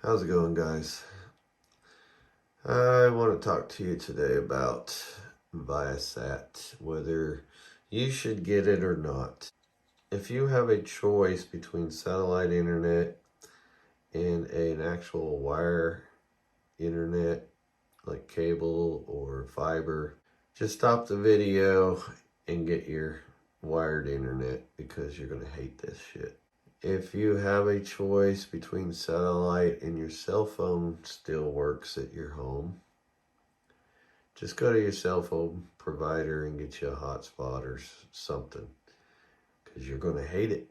How's it going, guys? I want to talk to you today about Viasat, whether you should get it or not. If you have a choice between satellite internet and an actual wire internet, like cable or fiber, just stop the video and get your wired internet because you're going to hate this shit. If you have a choice between satellite and your cell phone still works at your home, just go to your cell phone provider and get you a hotspot or something, because you're going to hate it.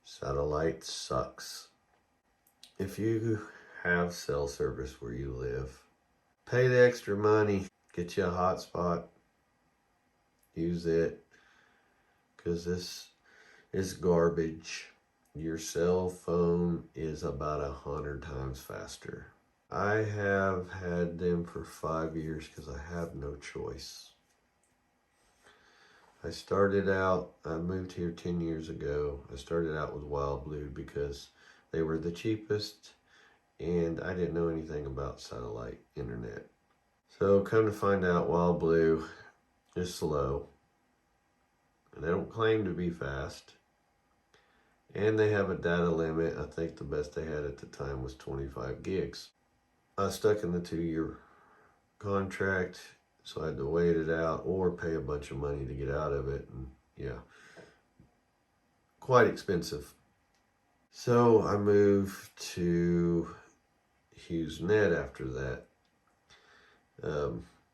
Satellite sucks. If you have cell service where you live, pay the extra money, get you a hotspot, use it, because this is garbage. Your cell phone is about 100 times faster. I have had them for 5 years because I have no choice. I moved here 10 years ago. I started out with Wild Blue because they were the cheapest and I didn't know anything about satellite internet. So come to find out, Wild Blue is slow and they don't claim to be fast. And they have a data limit. I think the best they had at the time was 25 gigs. I was stuck in the 2-year contract, so I had to wait it out or pay a bunch of money to get out of it. And yeah, quite expensive. So I moved to HughesNet after that.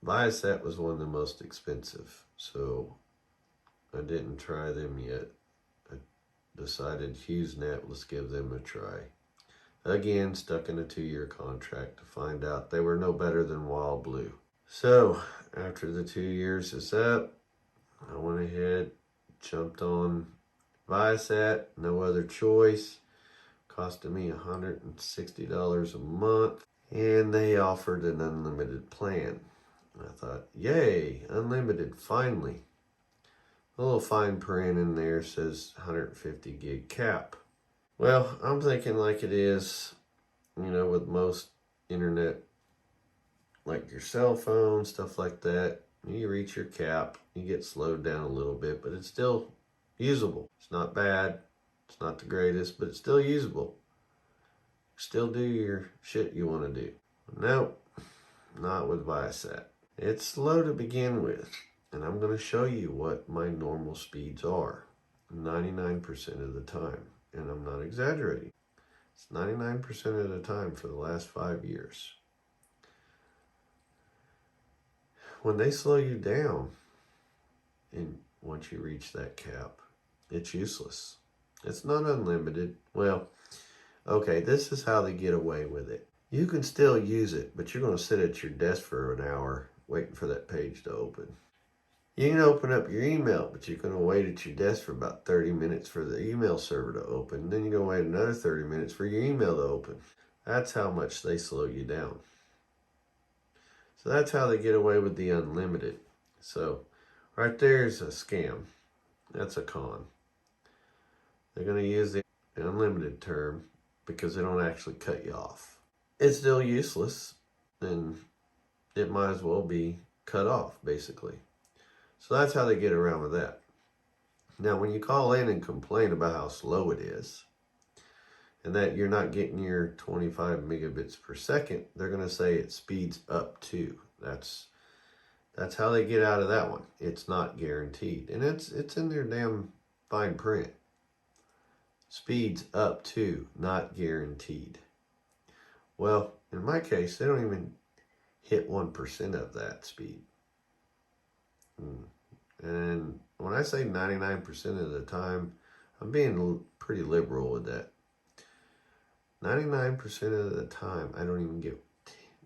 Viasat was one of the most expensive, so I didn't try them yet. I decided HughesNet, let's give them a try. Again, stuck in a 2-year contract to find out they were no better than Wild Blue. So after the 2 years is up, I went ahead, jumped on Viasat, no other choice. Costed me $160 a month, and they offered an unlimited plan. I thought, yay, unlimited, finally. A little fine print in there says 150 gig cap. Well, I'm thinking like it is, with most internet, like your cell phone, stuff like that. You reach your cap, you get slowed down a little bit, but it's still usable. It's not bad. It's not the greatest, but it's still usable. Still do your shit you want to do. Nope, not with Viasat. It's slow to begin with, and I'm going to show you what my normal speeds are 99% of the time, and I'm not exaggerating. It's 99% of the time for the last 5 years. When they slow you down, and once you reach that cap, it's useless. It's not unlimited. Well, okay, this is how they get away with it. You can still use it, but you're going to sit at your desk for an hour waiting for that page to open. You can open up your email, but you're going to wait at your desk for about 30 minutes for the email server to open. Then you're going to wait another 30 minutes for your email to open. That's how much they slow you down. So that's how they get away with the unlimited. So right there's a scam. That's a con. They're going to use the unlimited term because they don't actually cut you off. It's still useless, and it might as well be cut off, basically. So that's how they get around with that. Now, when you call in and complain about how slow it is, and that you're not getting your 25 megabits per second, they're going to say it speeds up to. That's how they get out of that one. It's not guaranteed. And it's in their damn fine print. Speeds up to, not guaranteed. Well, in my case, they don't even hit 1% of that speed. And when I say 99% of the time, I'm being pretty liberal with that. 99% of the time, I don't even get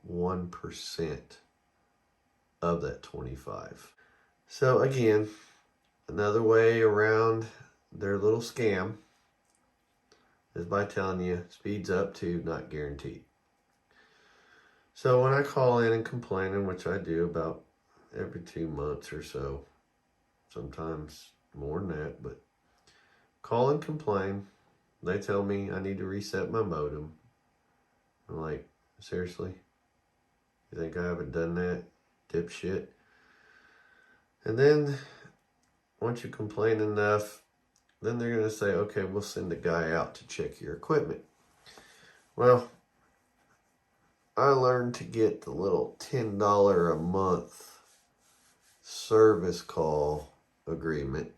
1% of that 25. So again, another way around their little scam is by telling you speeds up to, not guaranteed. So when I call in and complain, which I do about every 2 months or so, sometimes more than that, but call and complain. They tell me I need to reset my modem. I'm like, seriously? You think I haven't done that? Dipshit. And then, once you complain enough, then they're going to say, okay, we'll send a guy out to check your equipment. Well, I learned to get the little $10 a month service call agreement,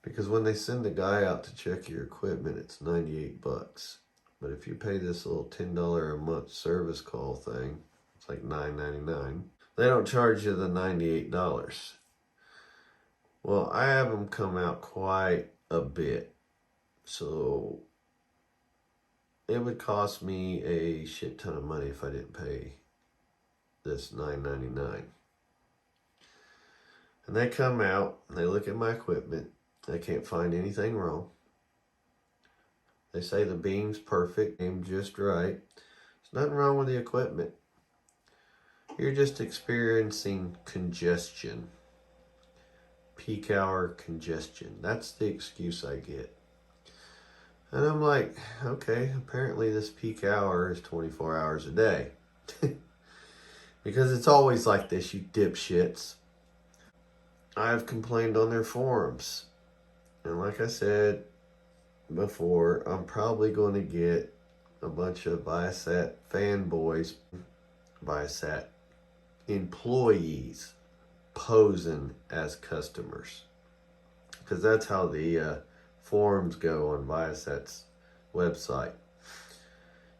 because when they send a guy out to check your equipment, it's 98 bucks. But if you pay this little $10 a month service call thing, it's like $9.99. They don't charge you the $98. Well, I have them come out quite a bit. So it would cost me a shit ton of money if I didn't pay this $9.99. And they come out, and they look at my equipment. They can't find anything wrong. They say the beam's perfect, aimed just right. There's nothing wrong with the equipment. You're just experiencing congestion. Peak hour congestion. That's the excuse I get. And I'm like, okay, apparently this peak hour is 24 hours a day. Because it's always like this, you dipshits. I've complained on their forums. And like I said before, I'm probably going to get a bunch of Viasat fanboys, Viasat employees posing as customers. Because that's how the forums go on Viasat's website.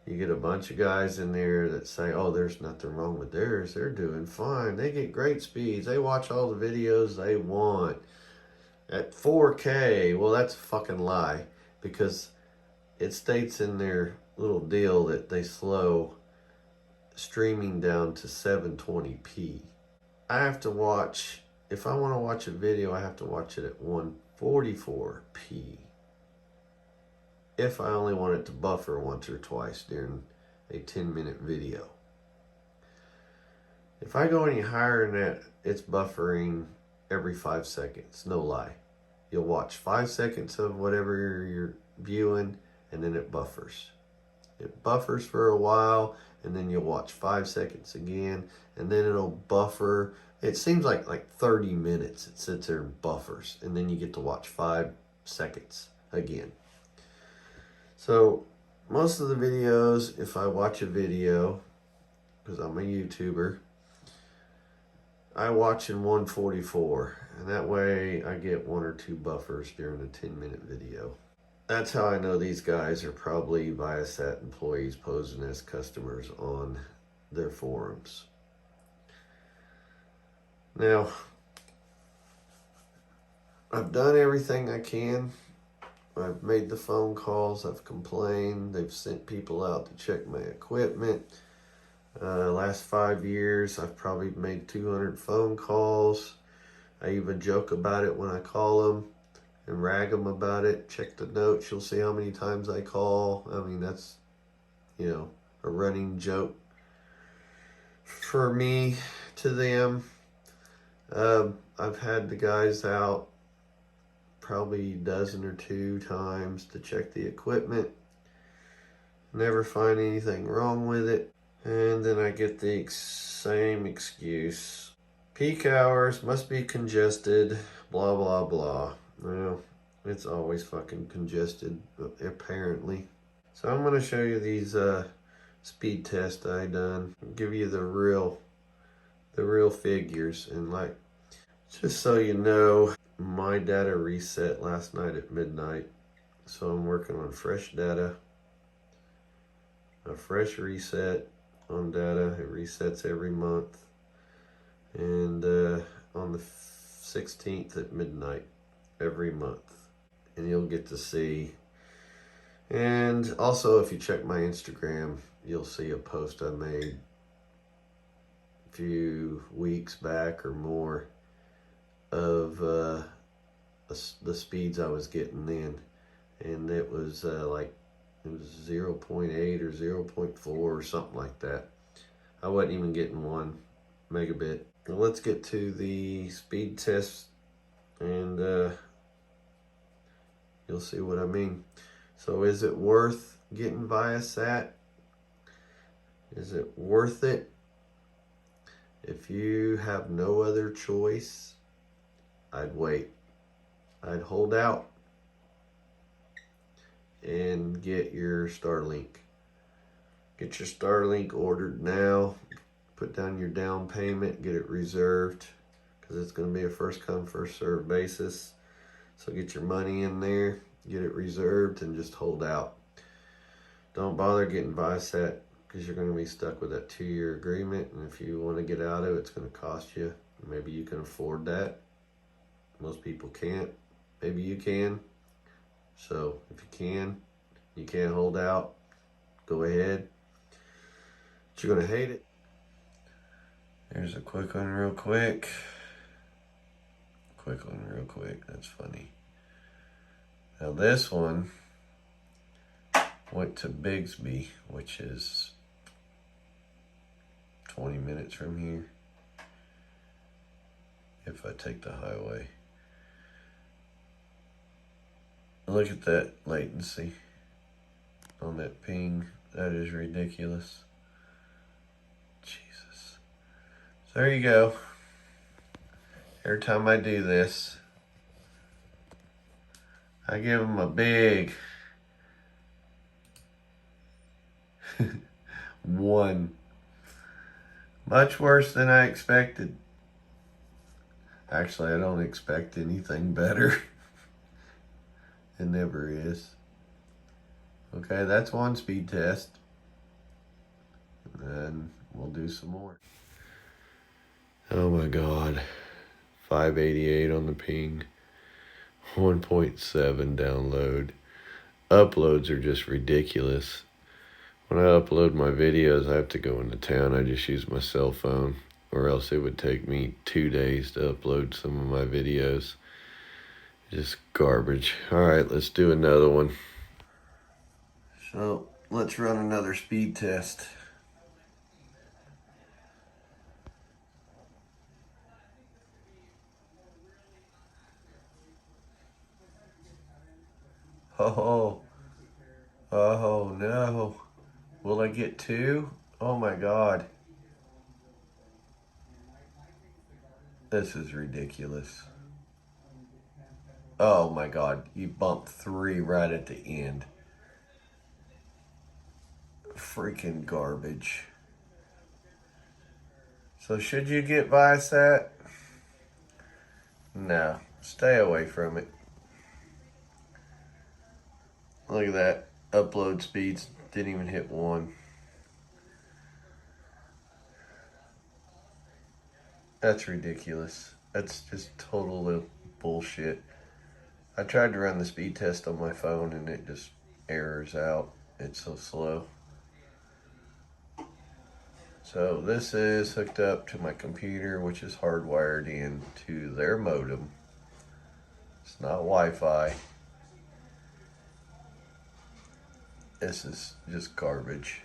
You get a bunch of guys in there that say, oh, there's nothing wrong with theirs. They're doing fine. They get great speeds. They watch all the videos they want at 4K. Well, that's a fucking lie, because it states in their little deal that they slow streaming down to 720p. I have to watch, if I want to watch a video, I have to watch it at 144p. If I only want it to buffer once or twice during a 10-minute video. If I go any higher than that, it's buffering every 5 seconds. No lie. You'll watch 5 seconds of whatever you're viewing, and then it buffers. It buffers for a while, and then you'll watch 5 seconds again, and then it'll buffer. It seems like 30 minutes it sits there and buffers, and then you get to watch 5 seconds again. So most of the videos, if I watch a video, because I'm a YouTuber, I watch in 144, and that way I get 1 or 2 buffers during a 10-minute video. That's how I know these guys are probably Viasat employees posing as customers on their forums. Now, I've done everything I can. I've made the phone calls, I've complained, they've sent people out to check my equipment. Last 5 years, I've probably made 200 phone calls. I even joke about it when I call them and rag them about it. Check the notes, you'll see how many times I call. I mean, that's, a running joke for me to them. I've had the guys out probably a dozen or 2 times to check the equipment. Never find anything wrong with it. And then I get the same excuse. Peak hours, must be congested, blah, blah, blah. Well, it's always fucking congested, apparently. So I'm going to show you these speed tests I done. Give you the real figures. And just so you know, my data reset last night at midnight. So I'm working on fresh data. A fresh reset on data. It resets every month. And on the 16th at midnight every month. And you'll get to see. And also, if you check my Instagram, you'll see a post I made a few weeks back or more of the speeds I was getting then. And it was it was 0.8 or 0.4 or something like that. I wasn't even getting 1 megabit. Now let's get to the speed test, and you'll see what I mean. So is it worth getting Viasat? Is it worth it? If you have no other choice, I'd wait. I'd hold out and get your Starlink. Get your Starlink ordered now. Put down your down payment, get it reserved, because it's going to be a first come, first served basis. So get your money in there, get it reserved, and just hold out. Don't bother getting Viasat, because you're going to be stuck with that 2-year agreement. And if you want to get out of it, it's going to cost you. Maybe you can afford that. Most people can't. Maybe you can. So if you can't hold out, go ahead. But you're going to hate it. Here's a quick one real quick. That's funny. Now this one went to Bigsby, which is 20 minutes from here if I take the highway. Look at that latency on that ping. That is ridiculous. Jesus. So there you go. Every time I do this, I give them a big 1. Much worse than I expected. Actually, I don't expect anything better. It never is. Okay, that's one speed test. And we'll do some more. Oh my God. 588 on the ping. 1.7 download. Uploads are just ridiculous. When I upload my videos, I have to go into town. I just use my cell phone, or else it would take me 2 days to upload some of my videos. Just garbage. All right, let's do another one. So let's run another speed test. Oh no. Will I get 2? Oh my God. This is ridiculous. Oh my God, you bumped 3 right at the end. Freaking garbage. So should you get Viasat? No, stay away from it. Look at that. Upload speeds didn't even hit 1. That's ridiculous. That's just total bullshit. I tried to run the speed test on my phone and it just errors out. It's so slow. So this is hooked up to my computer, which is hardwired into their modem. It's not Wi-Fi. This is just garbage.